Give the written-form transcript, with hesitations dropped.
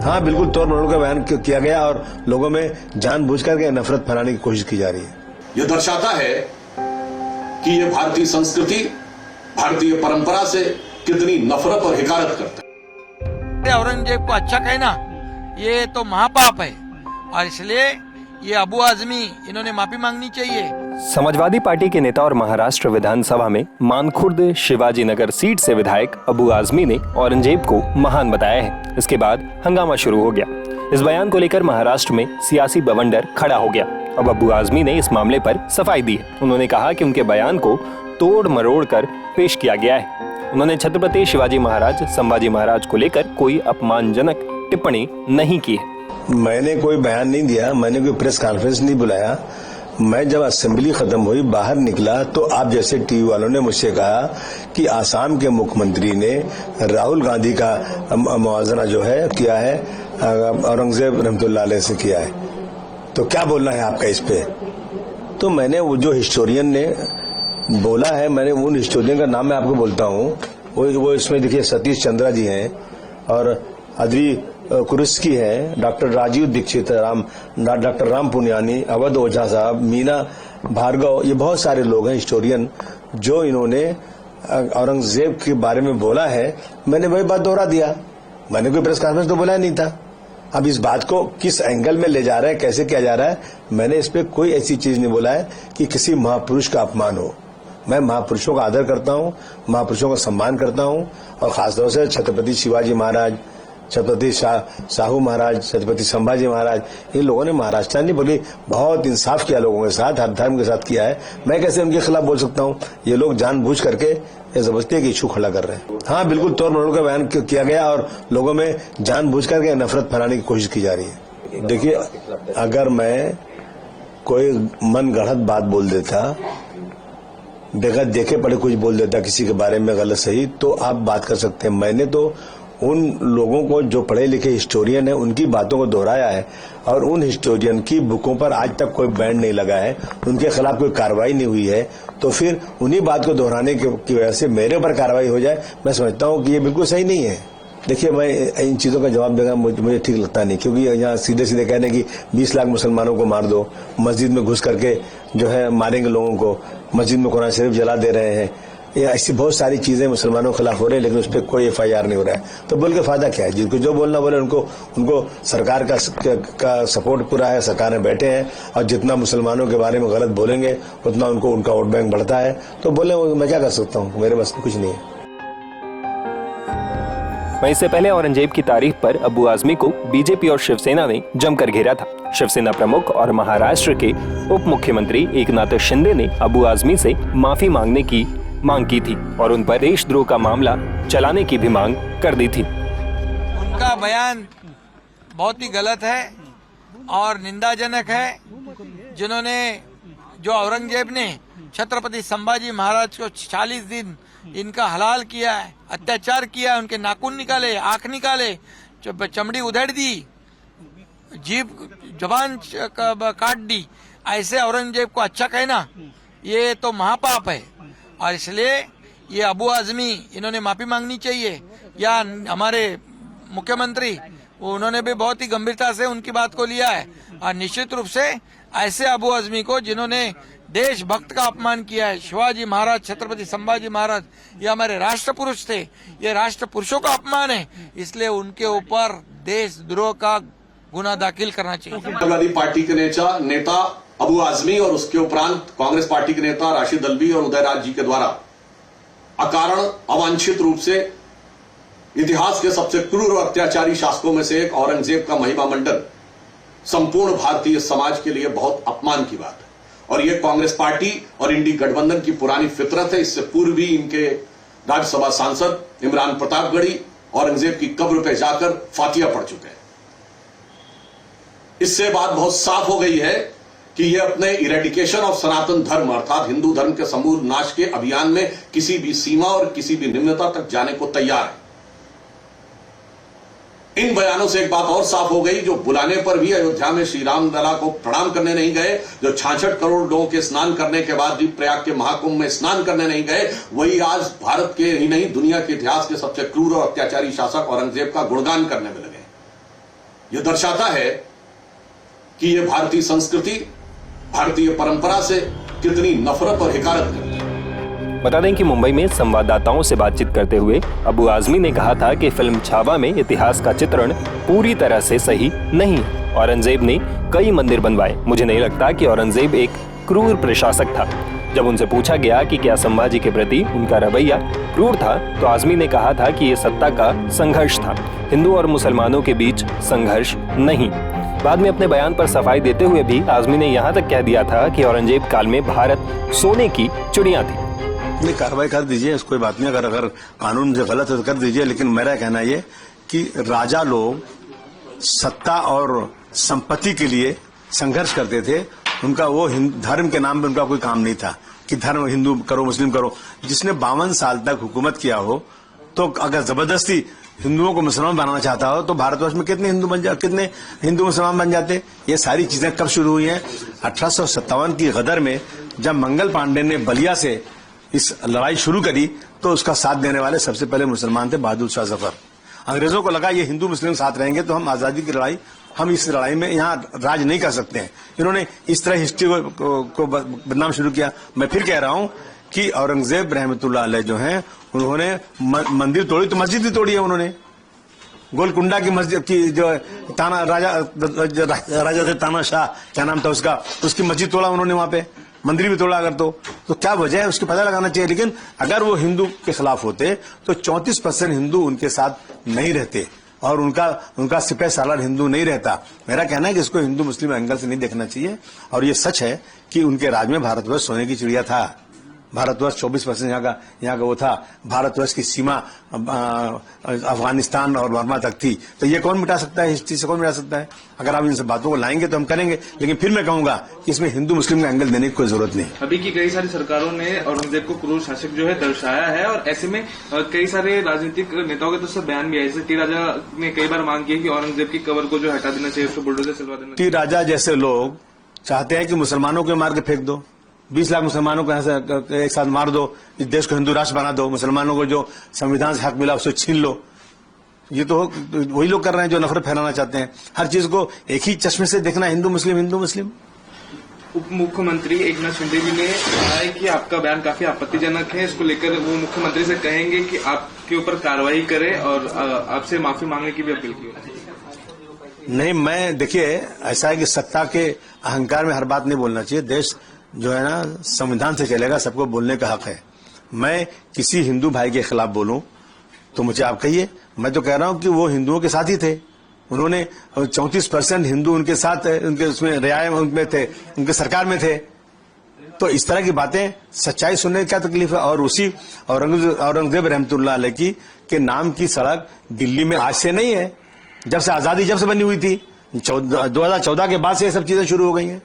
हाँ बिल्कुल तोड़ मरोड़ का बयान किया गया और लोगों में जानबूझ करके नफरत फैलाने की कोशिश की जा रही है। यह दर्शाता है कि ये भारतीय संस्कृति, भारतीय परंपरा से कितनी नफरत और हिकारत करते हैं। औरंगजेब को अच्छा कहना ये तो महापाप है और इसलिए ये अबू आजमी इन्होंने माफी मांगनी चाहिए। समाजवादी पार्टी के नेता और महाराष्ट्र विधानसभा में मानखुर्द शिवाजी नगर सीट से विधायक अबू आजमी ने औरंगजेब को महान बताया है। इसके बाद हंगामा शुरू हो गया। इस बयान को लेकर महाराष्ट्र में सियासी बवंडर खड़ा हो गया। अब अबू आजमी ने इस मामले पर सफाई दी है। उन्होंने कहा कि उनके बयान को तोड़ मरोड़ कर पेश किया गया है। उन्होंने छत्रपति शिवाजी महाराज, संभाजी महाराज को लेकर कोई अपमानजनक टिप्पणी नहीं की है। मैंने कोई बयान नहीं दिया, मैंने कोई प्रेस कॉन्फ्रेंस नहीं बुलाया। मैं जब असेंबली खत्म हुई बाहर निकला तो आप जैसे टीवी वालों ने मुझसे कहा कि आसाम के मुख्यमंत्री ने राहुल गांधी का मुआवजा जो है किया है औरंगजेब रहमतुल्लाह अलैह से किया है, तो क्या बोलना है आपका इस पे। तो मैंने वो जो हिस्टोरियन ने बोला है, मैंने उन हिस्टोरियन का नाम मैं आपको बोलता हूँ। वो इसमें देखिए सतीश चंद्रा जी हैं और अद्री कुरुस्की है, डॉक्टर राजीव दीक्षित, डॉक्टर राम पुनियानी, अवध ओझा साहब, मीना भार्गव, ये बहुत सारे लोग हैं हिस्टोरियन जो इन्होंने औरंगजेब के बारे में बोला है। मैंने वही बात दोहरा दिया, मैंने कोई प्रेस कॉन्फ्रेंस तो बोला नहीं था। अब इस बात को किस एंगल में ले जा रहा है, कैसे किया जा रहा है, मैंने इस पे कोई ऐसी चीज नहीं बोला है कि किसी महापुरुष का अपमान हो। मैं महापुरुषों का आदर करता हूँ, महापुरुषों का सम्मान करता हूँ और खासतौर से छत्रपति शिवाजी महाराज, छत्रपति शाहू महाराज, छत्रपति संभाजी महाराज, इन लोगों ने महाराष्ट्र नहीं बल्कि बहुत इंसाफ किया लोगों के साथ, हर धर्म के साथ किया है। मैं कैसे उनके खिलाफ बोल सकता हूँ। ये लोग जानबूझ करके ये जबरदस्ती की इशू खड़ा कर रहे हैं। हाँ बिल्कुल तोड़ मरोड़ का बयान किया गया और लोगों में जानबूझ करके नफरत फैलाने की कोशिश की जा रही है। देखिए, अगर मैं कोई मन गढ़ंत बात बोल देता, बगैर देखे पढ़े कुछ बोल देता किसी के बारे में गलत सही, तो आप बात कर सकते हैं। मैंने तो उन लोगों को जो पढ़े लिखे हिस्टोरियन है उनकी बातों को दोहराया है और उन हिस्टोरियन की बुकों पर आज तक कोई बैन नहीं लगा है, उनके खिलाफ कोई कार्रवाई नहीं हुई है। तो फिर उन्हीं बात को दोहराने की वजह से मेरे ऊपर कार्रवाई हो जाए, मैं समझता हूँ कि ये बिल्कुल सही नहीं है। देखिए, मैं इन चीजों का जवाब देगा मुझे ठीक लगता नहीं, क्योंकि यहाँ सीधे सीधे कहने की 20 लाख मुसलमानों को मार दो, मस्जिद में घुस करके जो है मारेंगे लोगों को, मस्जिद में कुरान शरीफ जला दे रहे हैं, ऐसी बहुत सारी चीजें मुसलमानों के खिलाफ हो रही है, लेकिन उस पर कोई FIR नहीं हो रहा है। तो बोल के फायदा क्या है। जिनको जो बोलना बोले, उनको सरकार का सपोर्ट पूरा है, सरकार में बैठे हैं और जितना मुसलमानों के बारे में गलत बोलेंगे उतना उनका वोट बैंक बढ़ता है। तो बोले मैं क्या कर सकता हूँ, मेरे बस कुछ नहीं है। वहीं इससे पहले औरंगजेब की तारीफ पर अबू आजमी को बीजेपी और शिवसेना ने जमकर घेरा था। शिवसेना प्रमुख और महाराष्ट्र के उप मुख्यमंत्री एकनाथ शिंदे ने अबू आजमी से माफी मांगने की मांग की थी और उन पर देशद्रोह का मामला चलाने की भी मांग कर दी थी। उनका बयान बहुत ही गलत है और निंदाजनक है। जो औरंगजेब ने छत्रपति संभाजी महाराज को 40 दिन इनका हलाल किया है, अत्याचार किया है, उनके नाखून निकाले, आंख निकाले, चमड़ी उधेड़ दी, जीभ जबान काट दी, ऐसे औरंगजेब को अच्छा कहना ये तो महापाप है और इसलिए ये अबू आजमी इन्होंने माफी मांगनी चाहिए। या हमारे मुख्यमंत्री उन्होंने भी बहुत ही गंभीरता से उनकी बात को लिया है और निश्चित रूप से ऐसे अबू आजमी को जिन्होंने देशभक्त का अपमान किया है, शिवाजी महाराज, छत्रपति संभाजी महाराज, ये हमारे राष्ट्र पुरुष थे, ये राष्ट्र पुरुषों का अपमान है, इसलिए उनके ऊपर देशद्रोह का गुना दाखिल करना चाहिए। समाजवादी पार्टी के नेता अबू आजमी और उसके उपरांत कांग्रेस पार्टी के नेता राशिद अल्वी और उदयराज जी के द्वारा अकारण अवांछित रूप से इतिहास के सबसे क्रूर और अत्याचारी शासकों में से एक औरंगजेब का महिमा मंडन संपूर्ण भारतीय समाज के लिए बहुत अपमान की बात है और यह कांग्रेस पार्टी और इंडी गठबंधन की पुरानी फितरत है। इससे पूर्व भी इनके राज्यसभा सांसद इमरान प्रतापगढ़ी औरंगजेब की कब्र पर जाकर फातिया पढ़ चुके हैं। इससे बात बहुत साफ हो गई है कि यह अपने इरेडिकेशन ऑफ सनातन धर्म अर्थात हिंदू धर्म के समूल नाश के अभियान में किसी भी सीमा और किसी भी निम्नता तक जाने को तैयार है। इन बयानों से एक बात और साफ हो गई, जो बुलाने पर भी अयोध्या में श्री राम लला को प्रणाम करने नहीं गए, जो 66 करोड़ लोगों के स्नान करने के बाद भी प्रयाग के महाकुंभ में स्नान करने नहीं गए, वही आज भारत के ही नहीं दुनिया के इतिहास के सबसे क्रूर और अत्याचारी शासक औरंगजेब का गुणगान करने में लगे। यह दर्शाता है कि यह भारतीय संस्कृति, भारतीय परंपरा से कितनी नफरत और हिकारत करती है। बता दें कि मुंबई में संवाददाताओं से बातचीत करते हुए अबू आजमी ने कहा था कि फिल्म छावा में इतिहास का चित्रण पूरी तरह से सही नहीं। औरंगजेब ने कई मंदिर बनवाए। मुझे नहीं लगता कि औरंगजेब एक क्रूर प्रशासक था। जब उनसे पूछा गया कि क्या संभाजी के प्रति उनका रवैया क्रूर था, तो आजमी ने कहा था कि ये सत्ता का संघर्ष था, हिंदू और मुसलमानों के बीच संघर्ष नहीं। बाद में अपने बयान पर सफाई देते हुए भी आजमी ने यहाँ तक कह दिया था कि औरंगजेब काल में भारत सोने की चिड़िया थी। नहीं, कार्रवाई कर दीजिए, कोई बात नहीं। अगर कानून से गलत है तो कर दीजिए, लेकिन मेरा कहना ये कि राजा लोग सत्ता और संपत्ति के लिए संघर्ष करते थे। उनका वो धर्म के नाम पे उनका कोई काम नहीं था कि धर्म हिंदू करो मुस्लिम करो। जिसने 52 साल तक हुकूमत किया हो, तो अगर जबरदस्ती हिंदुओं को मुसलमान बनाना चाहता हो तो भारतवर्ष में कितने हिंदू मुसलमान बन जाते। ये सारी चीजें कब शुरू हुई हैं? 1857 की गदर में, जब मंगल पांडे ने बलिया से इस लड़ाई शुरू करी, तो उसका साथ देने वाले सबसे पहले मुसलमान थे, बहादुर शाह जफर। अंग्रेजों को लगा ये हिंदू मुस्लिम साथ रहेंगे तो हम आजादी की लड़ाई, हम इस लड़ाई में यहाँ राज नहीं कर सकते हैं। इन्होंने इस तरह हिस्ट्री को बदनाम शुरू किया। मैं फिर कह रहा हूँ कि औरंगजेब रहमतुल्लाह अलैह जो हैं, उन्होंने मंदिर तोड़ी तो मस्जिद भी तोड़ी है उन्होंने। गोलकुंडा की मस्जिद की जो ताना राजा थे, ताना शाह क्या नाम था उसका, उसकी मस्जिद तोड़ा उन्होंने, वहां पे मंदिर भी तोड़ा। अगर तो क्या वजह है उसकी पता लगाना चाहिए। लेकिन अगर वो हिंदू के खिलाफ होते तो 34% हिंदू उनके साथ नहीं रहते और उनका सिपह सालार हिंदू नहीं रहता। मेरा कहना है कि इसको हिंदू मुस्लिम एंगल से नहीं देखना चाहिए। और ये सच है कि उनके राज में भारतवर्ष सोने की चिड़िया था। भारतवर्ष 24% यहाँ का वो था। भारतवर्ष की सीमा अफगानिस्तान और बर्मा तक थी। तो ये कौन मिटा सकता है? हिस्ट्री से कौन मिटा सकता है? अगर आप इन सब बातों को लाएंगे तो हम करेंगे, लेकिन फिर मैं कहूंगा कि इसमें हिंदू मुस्लिम का एंगल देने की कोई जरूरत नहीं। अभी की कई सारी सरकारों ने औरंगजेब को क्रूर शासक जो है दर्शाया है, और ऐसे में कई सारे राजनीतिक नेताओं के तरफ से बयान भी आए। जैसे टी राजा ने कई बार मांग की कि औरंगजेब की कबर को जो हटा देना चाहिए, उसको बुलडोजर चलवा देना चाहिए। टी राजा जैसे लोग चाहते हैं कि मुसलमानों को मार के फेंक दो, 20 लाख मुसलमानों को एक साथ मार दो, इस देश को हिंदू राष्ट्र बना दो, मुसलमानों को जो संविधान से हक मिला उसे छीन लो। ये तो वही लोग कर रहे हैं जो नफरत फैलाना चाहते हैं। हर चीज को एक ही चश्मे से देखना, हिंदू मुस्लिम। उप मुख्यमंत्री एकनाथ शिंदे जी ने कहा है कि आपका बयान काफी आपत्तिजनक है। इसको लेकर वो मुख्यमंत्री से कहेंगे कि आपके ऊपर कार्रवाई करें और आपसे माफी मांगने की भी अपील की। नहीं, मैं देखिए, ऐसा है कि सत्ता के अहंकार में हर बात नहीं बोलना चाहिए। देश जो है ना संविधान से चलेगा, सबको बोलने का हक है। मैं किसी हिंदू भाई के खिलाफ बोलूं तो मुझे आप कहिए। मैं तो कह रहा हूं कि वो हिंदुओं के साथ ही थे। उन्होंने 34% हिंदू उनके साथ, उनके उसमें रियायत उनमें थे, उनके सरकार में थे। तो इस तरह की बातें, सच्चाई सुनने की क्या तकलीफ है? और उसी औरंगजेब रहमतुल्लाह अलैह की के नाम की सड़क दिल्ली में आज से नहीं है, जब से आजादी जब से बनी हुई थी, 2014 के बाद से ये सब चीजें शुरू हो गई हैं।